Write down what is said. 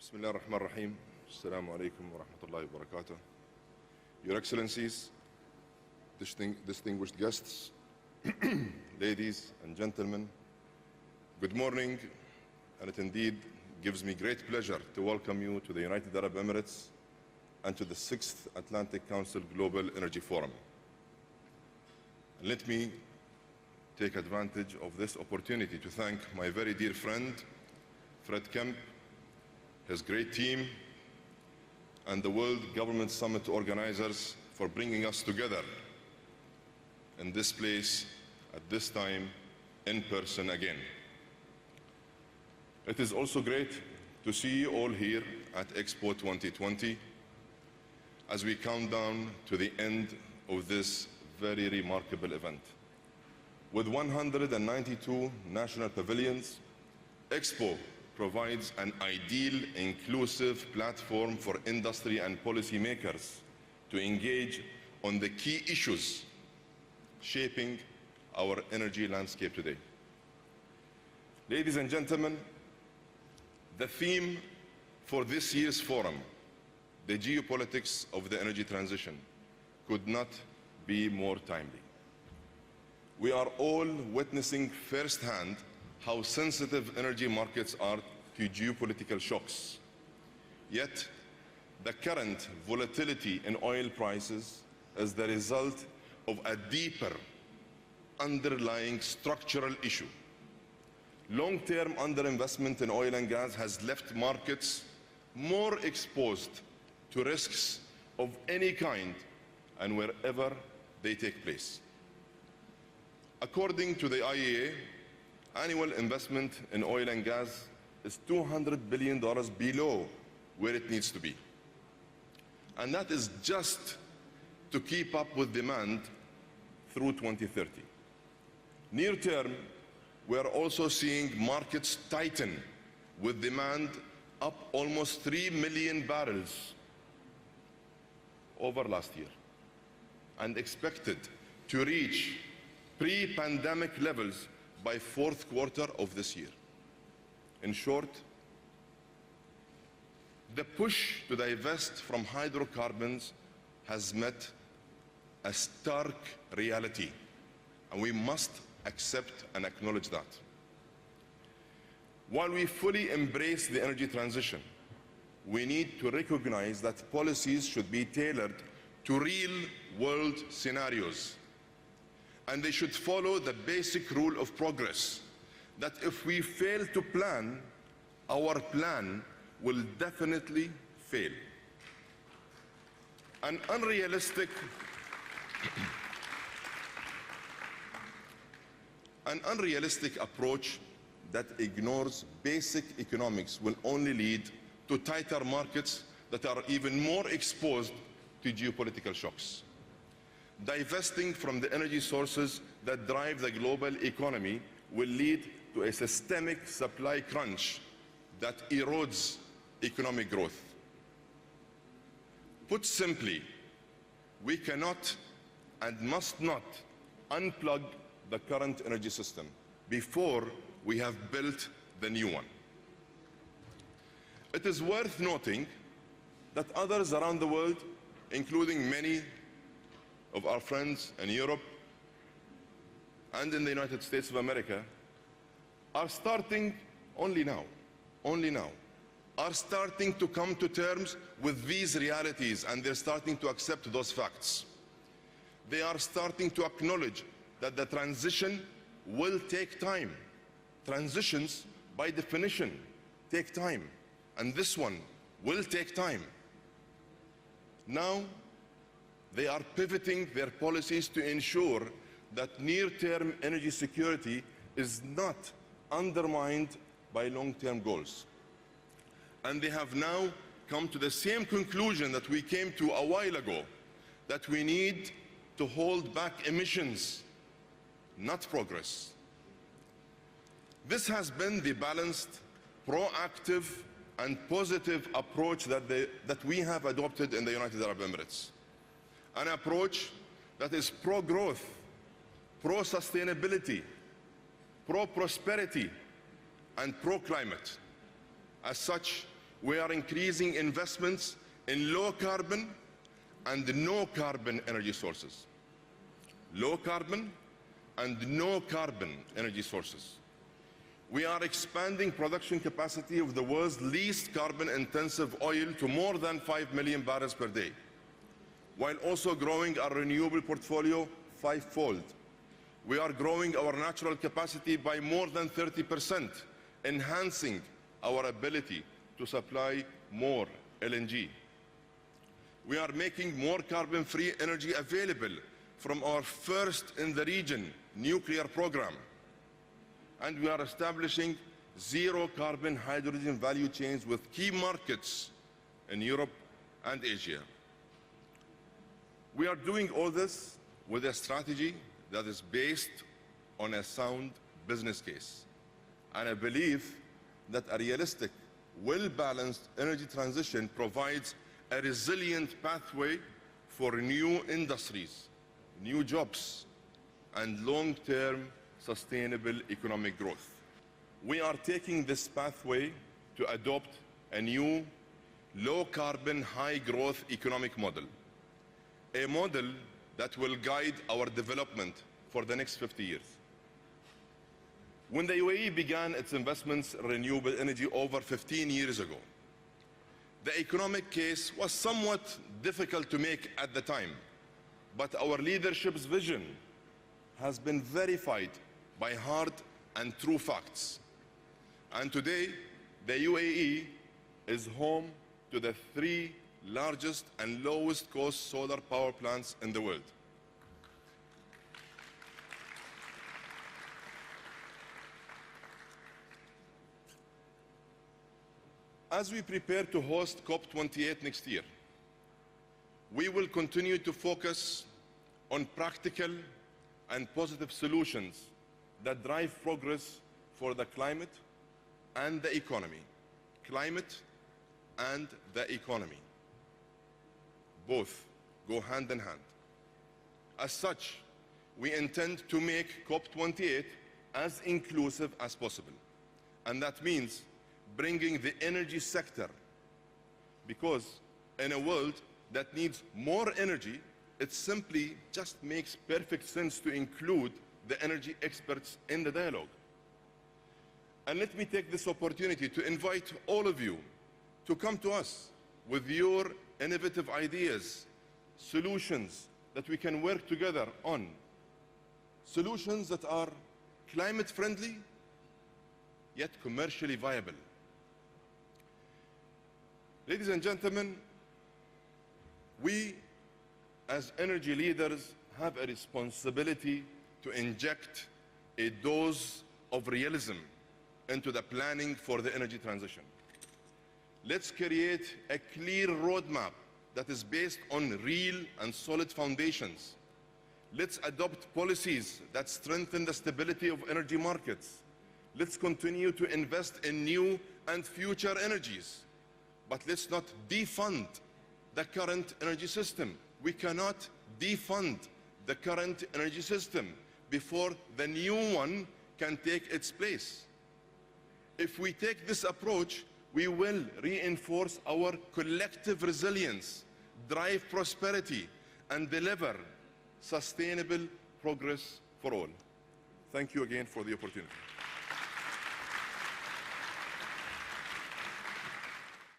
بسم الله الرحمن الرحيم. السلام عليكم ورحمة الله وبركاته. Your Excellencies, distinguished guests, ladies and gentlemen, good morning, and it indeed gives me great pleasure to welcome you to the United Arab Emirates and to the 6th Atlantic Council Global Energy Forum. And let me take advantage of this opportunity to thank my very dear friend, Fred Kemp, his great team, and the World Government Summit organizers for bringing us together in this place at this time in person again. It is also great to see you all here at Expo 2020 as we count down to the end of this very remarkable event. With 192 national pavilions, Expo provides an ideal, inclusive platform for industry and policymakers to engage on the key issues shaping our energy landscape today. Ladies and gentlemen, the theme for this year's forum, the geopolitics of the energy transition, could not be more timely. We are all witnessing firsthand how sensitive energy markets are to geopolitical shocks. Yet, the current volatility in oil prices is the result of a deeper underlying structural issue. Long-term underinvestment in oil and gas has left markets more exposed to risks of any kind and wherever they take place. According to the IEA, annual investment in oil and gas is $200 billion below where it needs to be. And that is just to keep up with demand through 2030. Near term, we are also seeing markets tighten with demand up almost 3 million barrels over last year and expected to reach pre-pandemic levels by fourth quarter of this year. In short, the push to divest from hydrocarbons has met a stark reality, and we must accept and acknowledge that. While we fully embrace the energy transition, we need to recognize that policies should be tailored to real-world scenarios. And they should follow the basic rule of progress, that if we fail to plan, our plan will definitely fail. An unrealistic approach that ignores basic economics will only lead to tighter markets that are even more exposed to geopolitical shocks. Divesting from the energy sources that drive the global economy will lead to a systemic supply crunch that erodes economic growth. Put simply, we cannot and must not unplug the current energy system before we have built the new one. It is worth noting that others around the world, including many of our friends in Europe and in the United States of America, are starting only now, are starting to come to terms with these realities, and they're starting to accept those facts. They are starting to acknowledge that the transition will take time. Transitions, by definition, take time, and this one will take time. Now, they are pivoting their policies to ensure that near-term energy security is not undermined by long-term goals. And they have now come to the same conclusion that we came to a while ago, that we need to hold back emissions, not progress. This has been the balanced, proactive, and positive approach that we have adopted in the United Arab Emirates. An approach that is pro-growth, pro-sustainability, pro-prosperity, and pro-climate. As such, we are increasing investments in low carbon and no carbon energy sources. Low carbon and no carbon energy sources. We are expanding production capacity of the world's least carbon intensive oil to more than 5 million barrels per day, while also growing our renewable portfolio fivefold. We are growing our natural capacity by more than 30%, enhancing our ability to supply more LNG. We are making more carbon-free energy available from our first in the region nuclear program. And we are establishing zero carbon hydrogen value chains with key markets in Europe and Asia. We are doing all this with a strategy that is based on a sound business case. And I believe that a realistic, well-balanced energy transition provides a resilient pathway for new industries, new jobs, and long-term sustainable economic growth. We are taking this pathway to adopt a new low-carbon, high-growth economic model, a model that will guide our development for the next 50 years. When the UAE began its investments in renewable energy over 15 years ago, the economic case was somewhat difficult to make at the time, but our leadership's vision has been verified by hard and true facts. And today, the UAE is home to the 3 largest and lowest cost solar power plants in the world. As we prepare to host COP28 next year, we will continue to focus on practical and positive solutions that drive progress for the climate and the economy. Climate and the economy. Both go hand in hand. As such, we intend to make COP28 as inclusive as possible. And that means bringing the energy sector, because in a world that needs more energy, it simply just makes perfect sense to include the energy experts in the dialogue. And let me take this opportunity to invite all of you to come to us with your innovative ideas, solutions that we can work together on, solutions that are climate friendly, yet commercially viable. Ladies and gentlemen, we as energy leaders have a responsibility to inject a dose of realism into the planning for the energy transition. Let's create a clear roadmap that is based on real and solid foundations. Let's adopt policies that strengthen the stability of energy markets. Let's continue to invest in new and future energies. But let's not defund the current energy system. We cannot defund the current energy system before the new one can take its place. If we take this approach, we will reinforce our collective resilience, drive prosperity, and deliver sustainable progress for all. Thank you again for the opportunity.